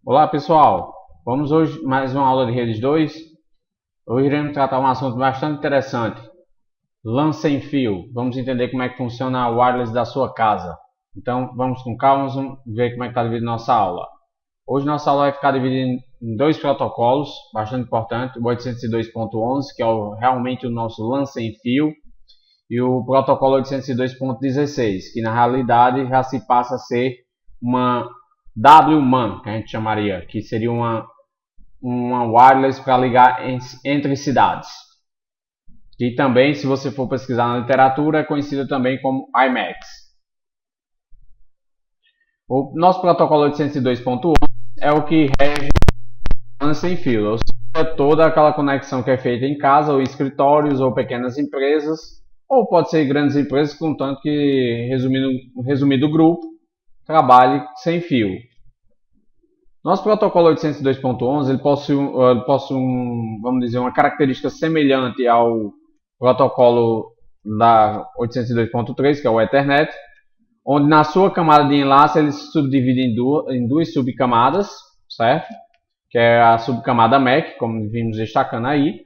Olá pessoal, vamos hoje mais uma aula de redes 2. Hoje iremos tratar um assunto bastante interessante, LAN sem fio. Vamos entender como é que funciona o wireless da sua casa. Então vamos com calma, vamos ver como é que está dividida nossa aula. Hoje nossa aula vai ficar dividida em dois protocolos bastante importantes, o 802.11, que é realmente o nosso LAN sem fio, e o protocolo 802.16, que na realidade já se passa a ser uma WMAN, que a gente chamaria, que seria uma wireless para ligar entre cidades. E também, se você for pesquisar na literatura, é conhecida também como IMAX. O nosso protocolo 802.11 é o que rege o sem fio, ou seja, toda aquela conexão que é feita em casa, ou em escritórios, ou pequenas empresas, ou pode ser grandes empresas, contanto que, resumindo o grupo, trabalhe sem fio. Nosso protocolo 802.11 ele possui vamos dizer, uma característica semelhante ao protocolo da 802.3, que é o Ethernet, onde na sua camada de enlace ele se subdivide em duas subcamadas, certo? Que é a subcamada MAC, como vimos destacando aí,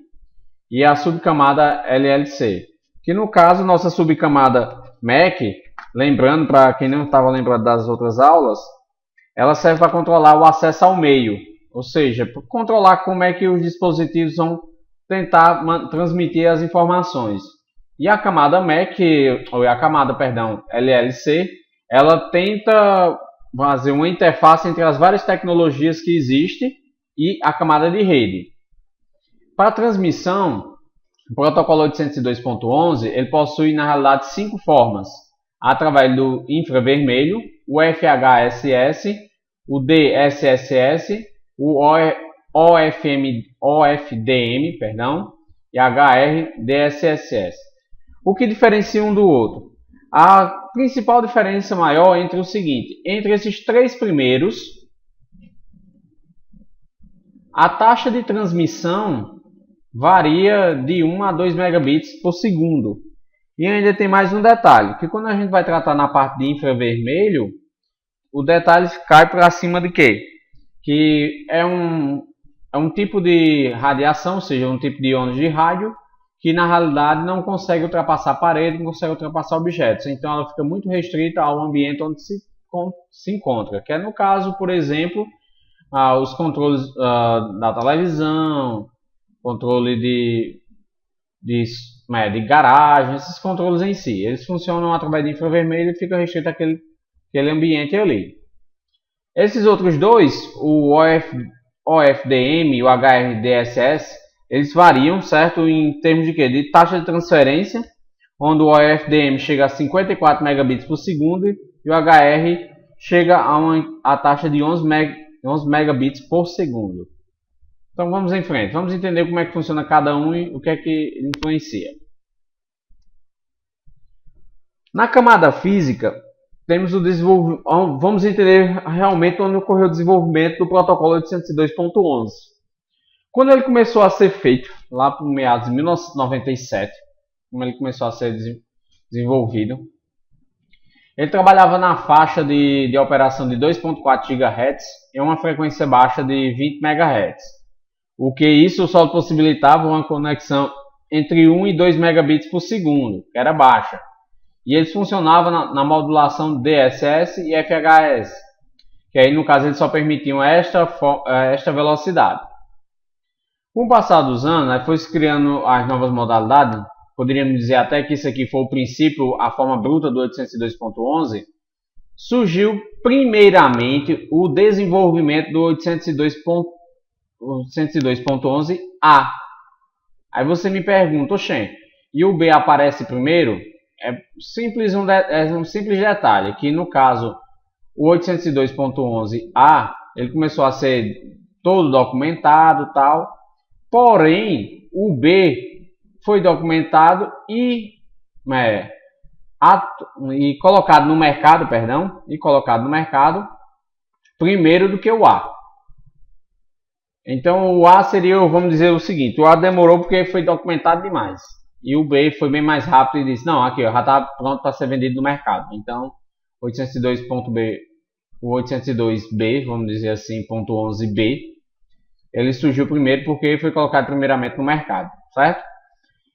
e a subcamada LLC. Que no caso, nossa subcamada MAC, lembrando para quem não estava lembrando das outras aulas, ela serve para controlar o acesso ao meio, ou seja, para controlar como é que os dispositivos vão tentar transmitir as informações. E a camada MAC, ou a camada, perdão, LLC, ela tenta fazer uma interface entre as várias tecnologias que existem e a camada de rede. Para a transmissão, o protocolo 802.11 ele possui na realidade 5 formas, através do infravermelho, o FHSS, o DSSS, o OFDM, perdão, e HRDSSS. O que diferencia um do outro? A principal diferença maior entre o seguinte, entre esses três primeiros, a taxa de transmissão varia de 1 a 2 megabits por segundo. E ainda tem mais um detalhe, que quando a gente vai tratar na parte de infravermelho, o detalhe cai para cima de quê? Que é um tipo de radiação, ou seja, um tipo de ondas de rádio, que na realidade não consegue ultrapassar a parede, não consegue ultrapassar objetos. Então ela fica muito restrita ao ambiente onde se encontra. Que é no caso, por exemplo, os controles da televisão, controle de garagem, esses controles em si. Eles funcionam através de infravermelho e fica restrito àquele ambiente ali. Esses outros dois, o OFDM e o HRDSS, eles variam, certo? Em termos de quê? De taxa de transferência, onde o OFDM chega a 54 megabits por segundo e o HR chega a taxa de 11 megabits por segundo. Então vamos em frente, vamos entender como é que funciona cada um e o que é que influencia. Na camada física, temos o desenvolvimento, vamos entender realmente onde ocorreu o desenvolvimento do protocolo 802.11. Quando ele começou a ser feito, lá por meados de 1997, como ele começou a ser desenvolvido, ele trabalhava na faixa de operação de 2.4 GHz e uma frequência baixa de 20 MHz. O que isso só possibilitava uma conexão entre 1 e 2 megabits por segundo, que era baixa. E eles funcionavam na modulação DSS e FHS, que aí no caso eles só permitiam esta velocidade. Com o passar dos anos, foi se criando as novas modalidades, poderíamos dizer até que isso aqui foi o princípio, a forma bruta do 802.11, surgiu primeiramente o desenvolvimento do 802.11a. Aí você me pergunta, oxê, e o B aparece primeiro? É um simples detalhe, que no caso o 802.11a ele começou a ser todo documentado tal, porém o B foi documentado e colocado no mercado, primeiro do que o A. Então o A seria, vamos dizer o seguinte, o A demorou porque foi documentado demais. E o B foi bem mais rápido e disse, não, aqui ó, já está pronto para ser vendido no mercado. Então 802.B o 802B, vamos dizer assim, ponto 11B, ele surgiu primeiro porque foi colocado primeiramente no mercado, certo?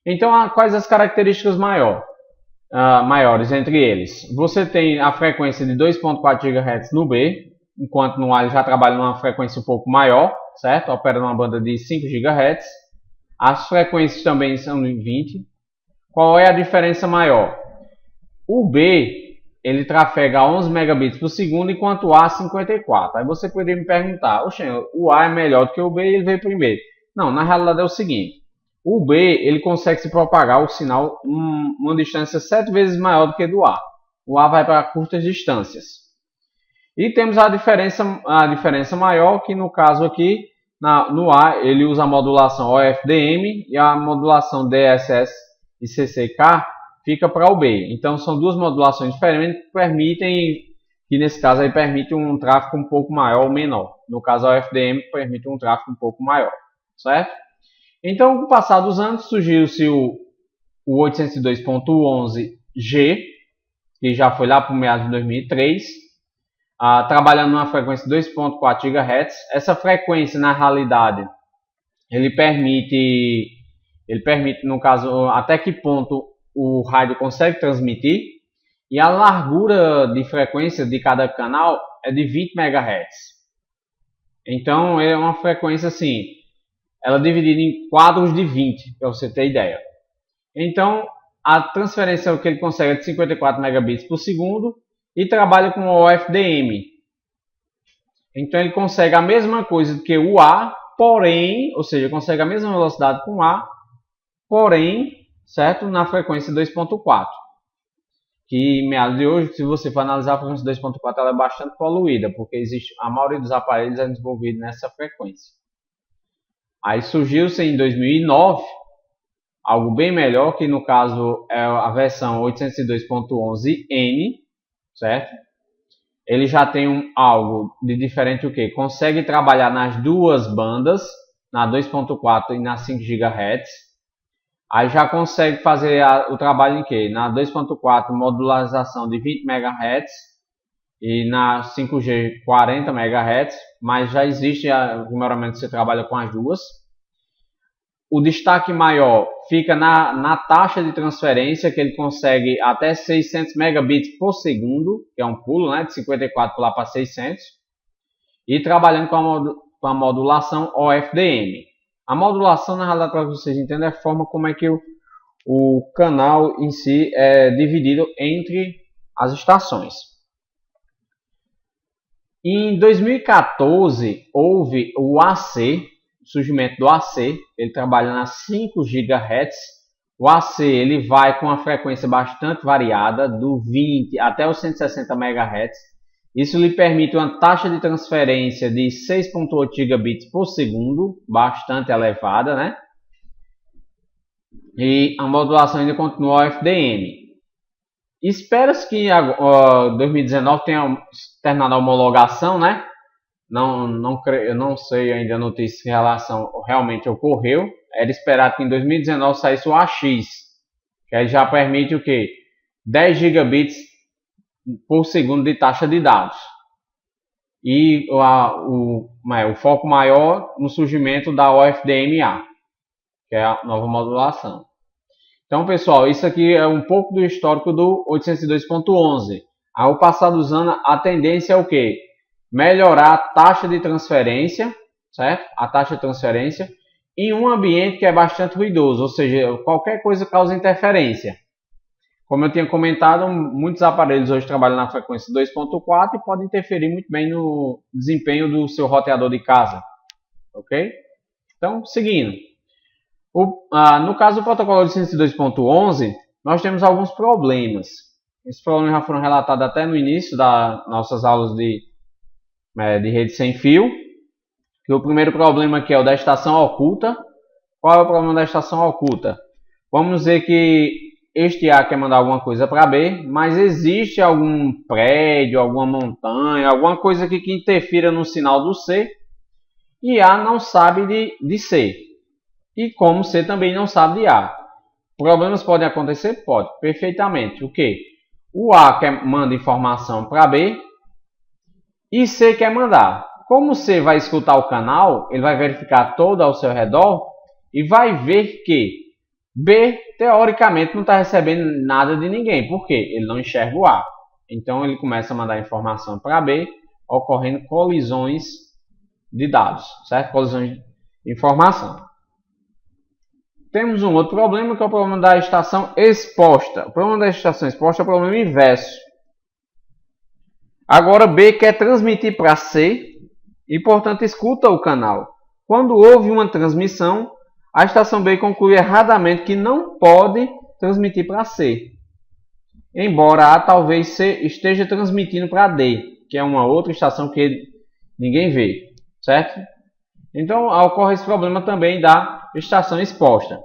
Então, quais as características maiores entre eles? Você tem a frequência de 2.4 GHz no B, enquanto no A ele já trabalha numa frequência um pouco maior, certo? Opera numa banda de 5 GHz. As frequências também são de 20. Qual é a diferença maior? O B, ele trafega a 11 megabits por segundo, enquanto o A 54. Aí você poderia me perguntar, o A é melhor do que o B e ele veio primeiro. Não, na realidade é o seguinte. O B, ele consegue se propagar o sinal uma distância 7 vezes maior do que do A. O A vai para curtas distâncias. E temos a diferença maior, que no caso aqui, no A, ele usa a modulação OFDM e a modulação DSS e CCK fica para o B. Então são duas modulações diferentes que nesse caso aí permite um tráfego um pouco maior ou menor. No caso a OFDM permite um tráfego um pouco maior, certo? Então com o passar dos anos surgiu-se o 802.11G, que já foi lá para o meados de 2003, trabalhando numa frequência de 2.4 GHz. Essa frequência na realidade ele permite no caso até que ponto o rádio consegue transmitir, e a largura de frequência de cada canal é de 20 MHz. Então é uma frequência assim, ela é dividida em quadros de 20, para você ter ideia. Então a transferência que ele consegue é de 54 megabits por segundo e trabalha com o OFDM. Então ele consegue a mesma coisa do que o A, porém, ou seja, consegue a mesma velocidade com o A, porém, certo? Na frequência 2.4. Que em meados de hoje, se você for analisar a frequência 2.4, ela é bastante poluída, porque a maioria dos aparelhos é desenvolvido nessa frequência. Aí surgiu-se em 2009 algo bem melhor, que no caso é a versão 802.11n, certo? Ele já tem algo de diferente, o que? Consegue trabalhar nas duas bandas, na 2.4 e na 5 GHz. Aí já consegue fazer o trabalho em que? Na 2.4 modularização de 20 MHz e na 5G 40 MHz, mas já existe primeiramente que você trabalha com as duas. O destaque maior fica na taxa de transferência, que ele consegue até 600 megabits por segundo, que é um pulo, né, de 54 lá para 600, e trabalhando com a modulação OFDM. A modulação, na realidade, para vocês entenderem, é a forma como é que o canal em si é dividido entre as estações. Em 2014, houve o AC, o surgimento do AC, ele trabalha nas 5 GHz. O AC ele vai com uma frequência bastante variada, do 20 até os 160 MHz. Isso lhe permite uma taxa de transferência de 6.8 gigabits por segundo, bastante elevada, né? E a modulação ainda continua OFDM. Espera-se que 2019 tenha terminado a homologação, né? Eu não sei ainda a notícia em relação realmente ocorreu. Era esperado que em 2019 saísse o AX, que aí já permite o quê? 10 gigabits por segundo de taxa de dados. E o foco maior no surgimento da OFDM-A, que é a nova modulação. Então, pessoal, isso aqui é um pouco do histórico do 802.11. Ao passar dos anos, a tendência é o quê? Melhorar a taxa de transferência, certo? A taxa de transferência em um ambiente que é bastante ruidoso, ou seja, qualquer coisa causa interferência. Como eu tinha comentado, muitos aparelhos hoje trabalham na frequência 2.4 e podem interferir muito bem no desempenho do seu roteador de casa, ok? Então, seguindo. No caso do protocolo de 802.11, nós temos alguns problemas. Esses problemas já foram relatados até no início das nossas aulas de rede sem fio. Que o primeiro problema aqui é o da estação oculta. Qual é o problema da estação oculta? Vamos dizer que este A quer mandar alguma coisa para B, mas existe algum prédio, alguma montanha, alguma coisa aqui que interfira no sinal do C, e A não sabe de C. E como C também não sabe de A. Problemas podem acontecer? Pode, perfeitamente. O que? O A manda informação para B, e C quer mandar. Como C vai escutar o canal, ele vai verificar todo ao seu redor e vai ver que B, teoricamente, não está recebendo nada de ninguém. Por quê? Ele não enxerga o A. Então, ele começa a mandar informação para B, ocorrendo colisões de dados, certo? Colisões de informação. Temos um outro problema, que é o problema da estação exposta. O problema da estação exposta é o problema inverso. Agora, B quer transmitir para C e, portanto, escuta o canal. Quando houve uma transmissão, a estação B conclui erradamente que não pode transmitir para C, embora A talvez C esteja transmitindo para D, que é uma outra estação que ninguém vê, certo? Então, ocorre esse problema também da estação exposta.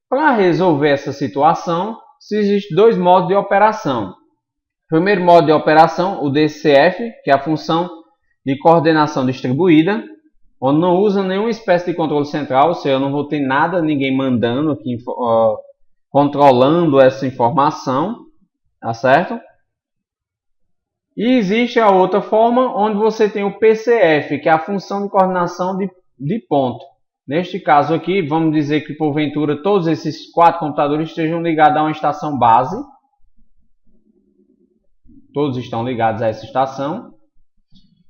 Para resolver essa situação, existem dois modos de operação. O primeiro modo de operação, o DCF, que é a função de coordenação distribuída, onde não usa nenhuma espécie de controle central, ou seja, eu não vou ter nada, ninguém mandando aqui, controlando essa informação, tá certo? E existe a outra forma, onde você tem o PCF, que é a função de coordenação de ponto. Neste caso aqui, vamos dizer que porventura todos esses 4 computadores estejam ligados a uma estação base. Todos estão ligados a essa estação.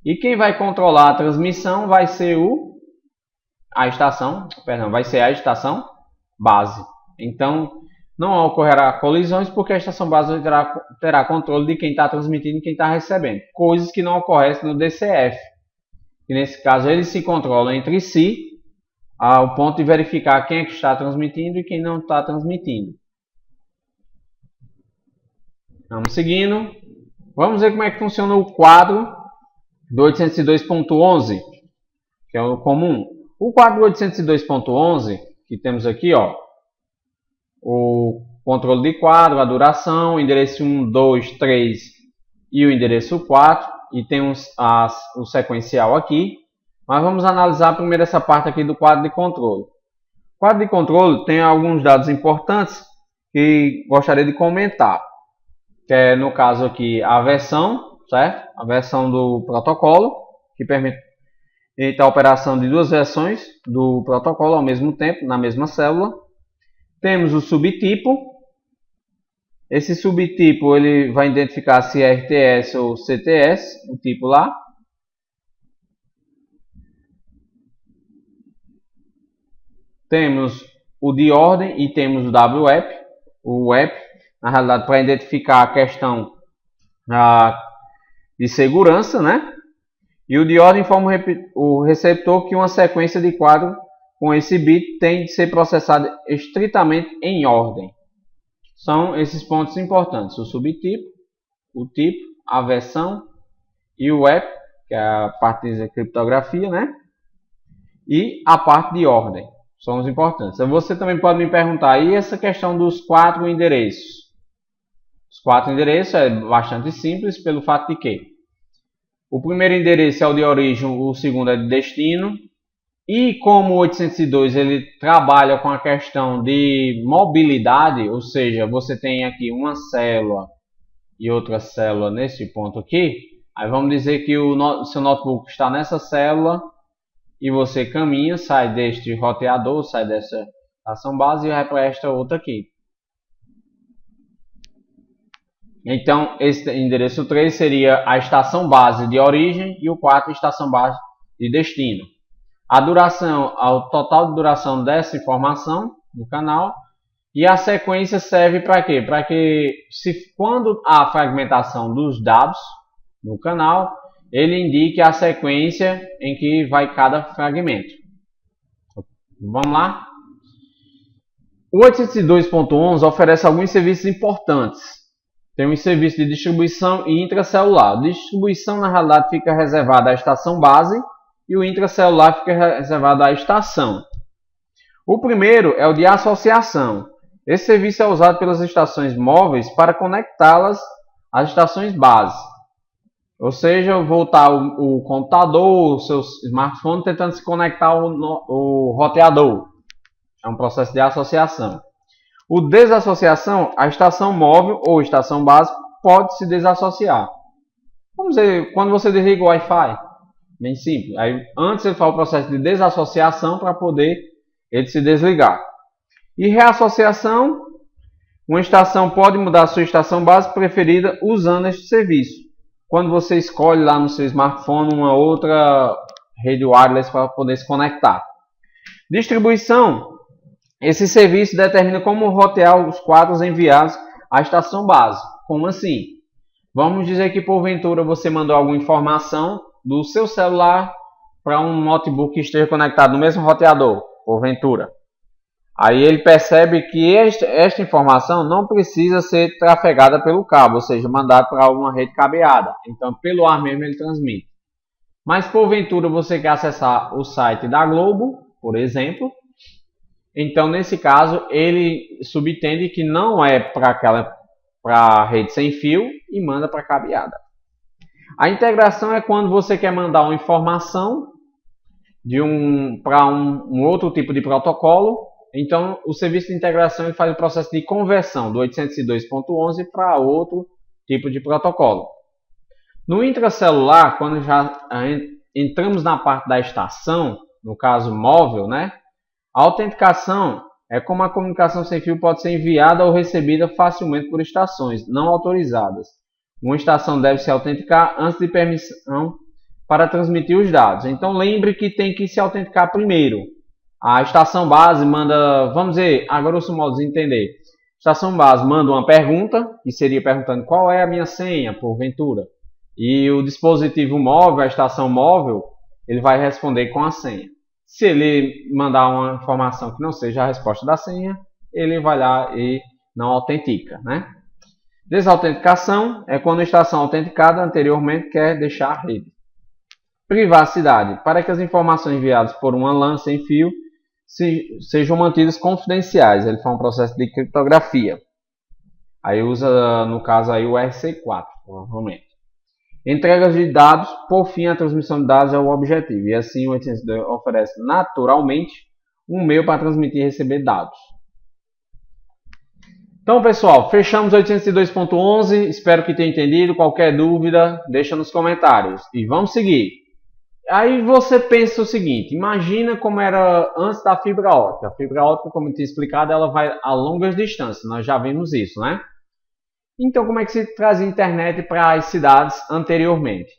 E quem vai controlar a transmissão vai ser a estação base. Então, não ocorrerá colisões porque a estação base terá controle de quem está transmitindo e quem está recebendo. Coisas que não ocorrem no DCF. E nesse caso, eles se controlam entre si, ao ponto de verificar quem é que está transmitindo e quem não está transmitindo. Vamos seguindo. Vamos ver como é que funciona o quadro do 802.11, que é o comum. O quadro do 802.11, que temos aqui, ó, o controle de quadro, a duração, o endereço 1, 2, 3 e o endereço 4, e tem o sequencial aqui. Mas vamos analisar primeiro essa parte aqui do quadro de controle. O quadro de controle tem alguns dados importantes que gostaria de comentar, que é, no caso aqui, a versão, certo? A versão do protocolo, que permite a operação de duas versões do protocolo ao mesmo tempo, na mesma célula. Temos o subtipo. Esse subtipo ele vai identificar se é RTS ou CTS, o tipo lá. Temos o de ordem e temos o WEP. O WEP, na realidade, para identificar a questão de segurança, né? E o de ordem informa o receptor que uma sequência de quadro com esse bit tem de ser processada estritamente em ordem. São esses pontos importantes: o subtipo, o tipo, a versão e o WEP, que é a parte de criptografia, né? E a parte de ordem. São os importantes. Você também pode me perguntar, e essa questão dos 4 endereços? Os 4 endereços é bastante simples, pelo fato de que o primeiro endereço é o de origem, o segundo é de destino. E como o 802 ele trabalha com a questão de mobilidade, ou seja, você tem aqui uma célula e outra célula nesse ponto aqui, aí vamos dizer que o seu notebook está nessa célula e você caminha, sai deste roteador, sai dessa estação base e vai para esta outra aqui. Então, esse endereço 3 seria a estação base de origem e o 4 a estação base de destino. A duração, o total de duração dessa informação no canal, e a sequência serve para quê? Para que, quando há fragmentação dos dados no canal, ele indique a sequência em que vai cada fragmento. Vamos lá? O 802.11 oferece alguns serviços importantes. Tem um serviço de distribuição e intracelular. A distribuição, na realidade, fica reservada à estação base e o intracelular fica reservado à estação. O primeiro é o de associação. Esse serviço é usado pelas estações móveis para conectá-las às estações base. Ou seja, voltar o computador, o seu smartphone tentando se conectar ao roteador. É um processo de associação. O desassociação, a estação móvel ou estação base pode se desassociar. Vamos dizer, quando você desliga o Wi-Fi, bem simples. Aí, antes ele faz o processo de desassociação para poder ele se desligar. E reassociação, uma estação pode mudar a sua estação base preferida usando este serviço. Quando você escolhe lá no seu smartphone uma outra rede wireless para poder se conectar. Distribuição, esse serviço determina como rotear os quadros enviados à estação base. Como assim? Vamos dizer que porventura você mandou alguma informação do seu celular para um notebook que esteja conectado no mesmo roteador, porventura. Aí ele percebe que esta informação não precisa ser trafegada pelo cabo, ou seja, mandada para alguma rede cabeada. Então, pelo ar mesmo ele transmite. Mas porventura você quer acessar o site da Globo, por exemplo. Então, nesse caso, ele subentende que não é para a rede sem fio e manda para a cabeada. A integração é quando você quer mandar uma informação para um outro tipo de protocolo. Então, o serviço de integração ele faz o processo de conversão do 802.11 para outro tipo de protocolo. No intracelular, quando já entramos na parte da estação, no caso móvel, né? A autenticação é como a comunicação sem fio pode ser enviada ou recebida facilmente por estações não autorizadas. Uma estação deve se autenticar antes de permissão para transmitir os dados. Então, lembre que tem que se autenticar primeiro. A estação base manda, vamos dizer, a grosso modo, entender. A estação base manda uma pergunta, que seria perguntando qual é a minha senha, porventura. E o dispositivo móvel, a estação móvel, ele vai responder com a senha. Se ele mandar uma informação que não seja a resposta da senha, ele vai lá e não autentica, né? Desautenticação é quando a estação autenticada anteriormente quer deixar a rede. Privacidade, para que as informações enviadas por uma LAN sem fio sejam mantidas confidenciais. Ele faz um processo de criptografia. Aí usa, no caso, aí o RC4, provavelmente. Entregas de dados, por fim, a transmissão de dados é o objetivo. E assim o 802 oferece naturalmente um meio para transmitir e receber dados. Então, pessoal, fechamos 802.11. Espero que tenha entendido. Qualquer dúvida, deixa nos comentários. E vamos seguir. Aí você pensa o seguinte, imagina como era antes da fibra ótica. A fibra ótica, como eu tinha explicado, ela vai a longas distâncias, nós já vimos isso, né? Então, como é que se trazia internet para as cidades anteriormente?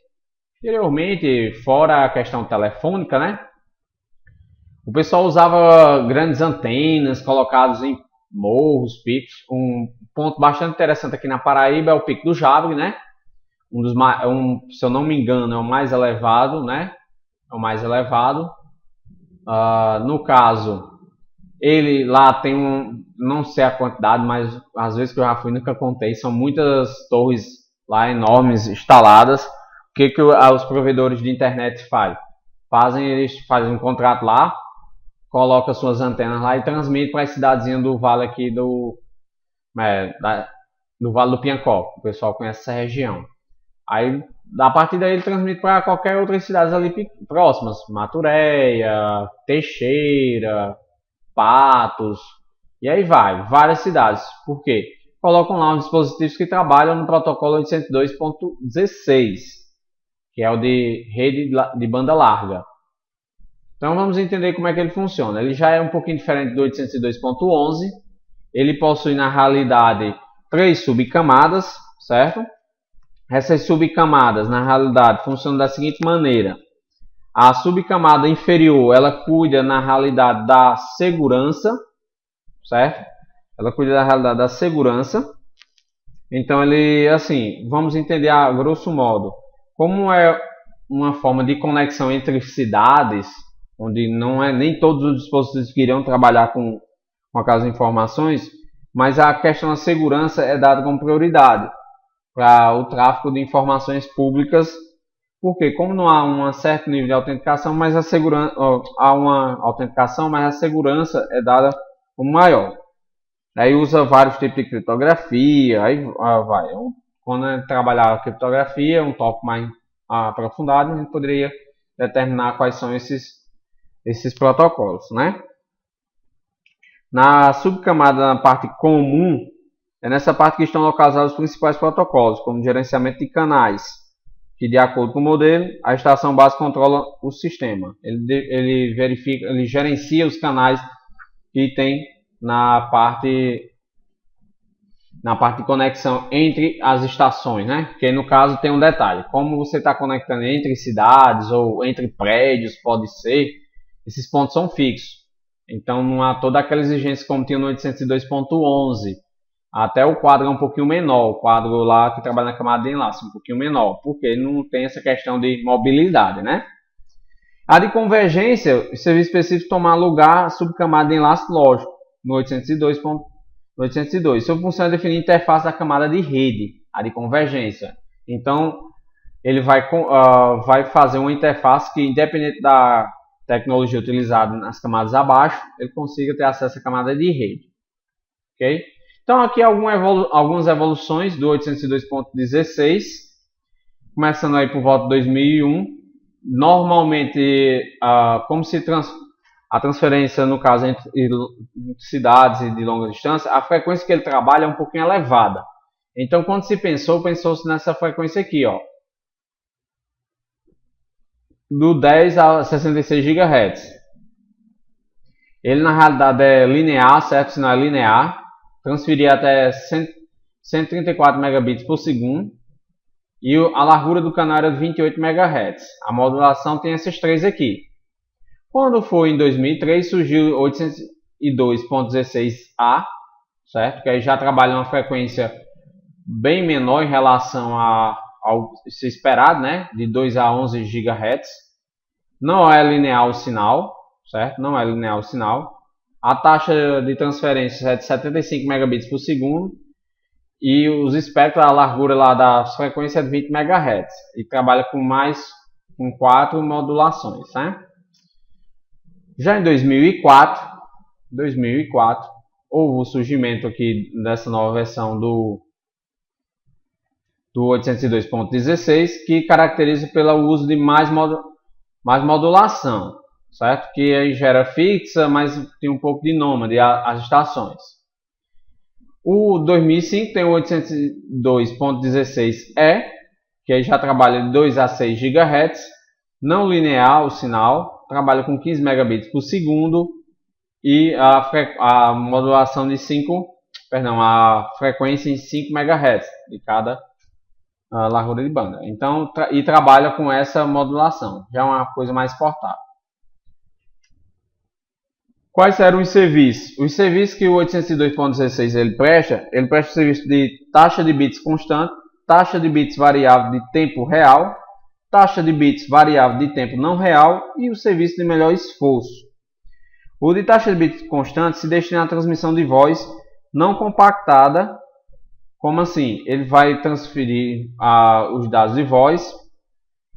Anteriormente, fora a questão telefônica, né? O pessoal usava grandes antenas colocadas em morros, picos. Um ponto bastante interessante aqui na Paraíba é o Pico do Jabre, né? Se eu não me engano, é o mais elevado, né? É o mais elevado. No caso, ele lá tem não sei a quantidade, mas às vezes que eu já fui nunca contei, são muitas torres lá enormes instaladas. O que os provedores de internet fazem? Eles fazem um contrato lá, colocam suas antenas lá e transmitem para a cidadezinha do vale aqui do Vale do Piancó. O pessoal conhece essa região. Aí, a partir daí, ele transmite para qualquer outra cidade ali próximas. Maturéia, Teixeira, Patos, e aí vai. Várias cidades. Por quê? Colocam lá os dispositivos que trabalham no protocolo 802.16, que é o de rede de banda larga. Então, vamos entender como é que ele funciona. Ele já é um pouquinho diferente do 802.11. Ele possui, na realidade, 3 subcamadas, certo? Essas subcamadas, na realidade, funcionam da seguinte maneira. A subcamada inferior, ela cuida, na realidade, da segurança, certo? Ela cuida, da realidade, da segurança. Então, ele, assim, vamos entender a grosso modo, como é uma forma de conexão entre cidades, onde não é nem todos os dispositivos que irão trabalhar com aquelas informações, mas a questão da segurança é dada como prioridade para o tráfego de informações públicas, porque como não há um certo nível de autenticação, mas a segurança há uma autenticação, mas a segurança é dada como maior. Aí usa vários tipos de criptografia, aí vai. Quando a gente trabalhar a criptografia, um tópico mais aprofundado, a gente poderia determinar quais são esses protocolos, né? Na subcamada, na parte comum, é nessa parte que estão localizados os principais protocolos, como gerenciamento de canais, que de acordo com o modelo, a estação base controla o sistema. Ele verifica, ele gerencia os canais que tem na parte de conexão entre as estações, né? Porque no caso tem um detalhe, como você está conectando entre cidades ou entre prédios, pode ser, esses pontos são fixos. Então não há toda aquela exigência como tinha no 802.11. Até o quadro é um pouquinho menor, o quadro lá que trabalha na camada de enlace, um pouquinho menor, porque ele não tem essa questão de mobilidade, né? A de convergência, o serviço específico tomar lugar a subcamada de enlace, lógico, no 802. Sua função é definir a interface da camada de rede, a de convergência. Então, ele vai fazer uma interface que, independente da tecnologia utilizada nas camadas abaixo, ele consiga ter acesso à camada de rede. Ok? Então, aqui algumas evoluções do 802.16, começando aí por volta de 2001. Normalmente, como a transferência, no caso, entre cidades e de longa distância, a frequência que ele trabalha é um pouquinho elevada. Então, quando se pensou-se nessa frequência aqui, ó, do 10 a 66 GHz. Ele, na realidade, é linear, certo? Sinal é linear. Transferir até 134 megabits por segundo. E a largura do canal era de 28 MHz. A modulação tem esses três aqui. Quando foi em 2003, surgiu o 802.16a, certo? Que aí já trabalha uma frequência bem menor em relação ao esperado, né? De 2 a 11 GHz. Não é linear o sinal, certo? Não é linear o sinal. A taxa de transferência é de 75 megabits por segundo. E os espectros, a largura lá da frequência é de 20 MHz. E trabalha com 4 modulações, né? Já em 2004, houve o surgimento aqui dessa nova versão do 802.16, que caracteriza pelo uso de mais modulação, certo? Que aí gera fixa, mas tem um pouco de nômade as estações. O 2005 tem o 802.16e, que aí já trabalha de 2 a 6 GHz, não linear o sinal, trabalha com 15 megabits por segundo e a modulação de a frequência em 5 MHz de cada largura de banda. Então, e trabalha com essa modulação, já é uma coisa mais portável. Quais eram os serviços? Os serviços que o 802.16 ele presta o serviço de taxa de bits constante, taxa de bits variável de tempo real, taxa de bits variável de tempo não real e o serviço de melhor esforço. O de taxa de bits constante se destina à transmissão de voz não compactada. Como assim? Ele vai transferir os dados de voz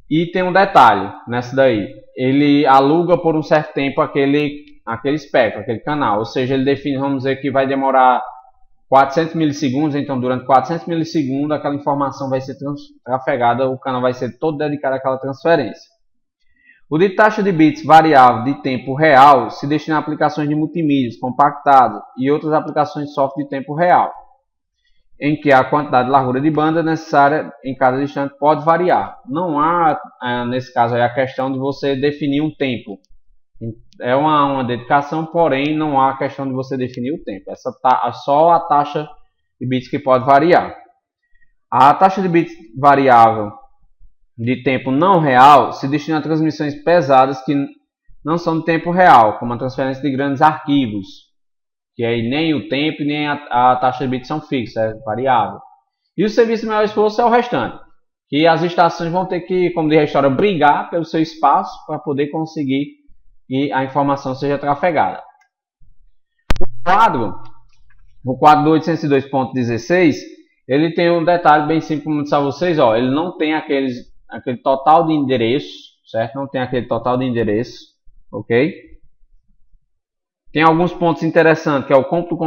e tem um detalhe nessa daí. Ele aluga por um certo tempo aquele espectro, aquele canal. Ou seja, ele define, vamos dizer que vai demorar 400 milissegundos, então durante 400 milissegundos aquela informação vai ser trafegada, o canal vai ser todo dedicado àquela transferência. O de taxa de bits variável de tempo real se destina a aplicações de multimídia, compactado e outras aplicações de software de tempo real, em que a quantidade de largura de banda necessária em cada distante pode variar. Não há, nesse caso, a questão de você definir um tempo. É uma dedicação, porém não há a questão de você definir o tempo. Só a taxa de bits que pode variar. A taxa de bits variável de tempo não real se destina a transmissões pesadas que não são de tempo real, como a transferência de grandes arquivos, que aí nem o tempo nem a taxa de bits são fixas, é variável. E o serviço de melhor esforço é o restante, que as estações vão ter que, como diz a história, brigar pelo seu espaço para poder conseguir que a informação seja trafegada. O quadro do 802.16, ele tem um detalhe bem simples, como eu disse a vocês, ó, ele não tem aquele total de endereço, certo? Não tem aquele total de endereço, ok? Tem alguns pontos interessantes, que é o campo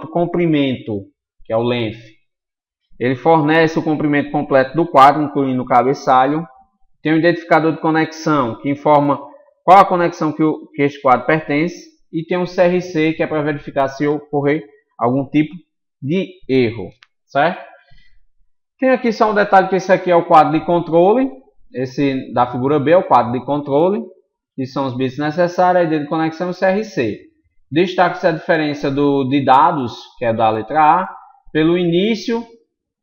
comprimento, que é o length. Ele fornece o comprimento completo do quadro, incluindo o cabeçalho. Tem um identificador de conexão, que informa qual a conexão que este quadro pertence. E tem um CRC, que é para verificar se ocorrer algum tipo de erro, certo? Tem aqui só um detalhe que esse aqui é o quadro de controle. Esse da figura B é o quadro de controle, que são os bits necessários, a ID de conexão e CRC. Destaque-se a diferença de dados, que é da letra A, pelo início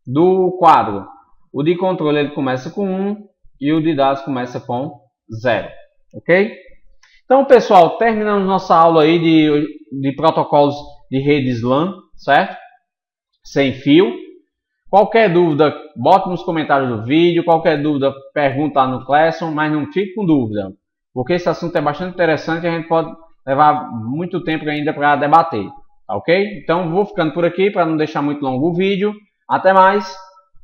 do quadro. O de controle ele começa com 1 e o de dados começa com 0. Ok? Então, pessoal, terminamos nossa aula aí de protocolos de redes LAN, certo? Sem fio. Qualquer dúvida, bote nos comentários do vídeo. Qualquer dúvida, pergunta lá no Classroom, mas não fique com dúvida, porque esse assunto é bastante interessante e a gente pode levar muito tempo ainda para debater, tá ok? Então, vou ficando por aqui para não deixar muito longo o vídeo. Até mais!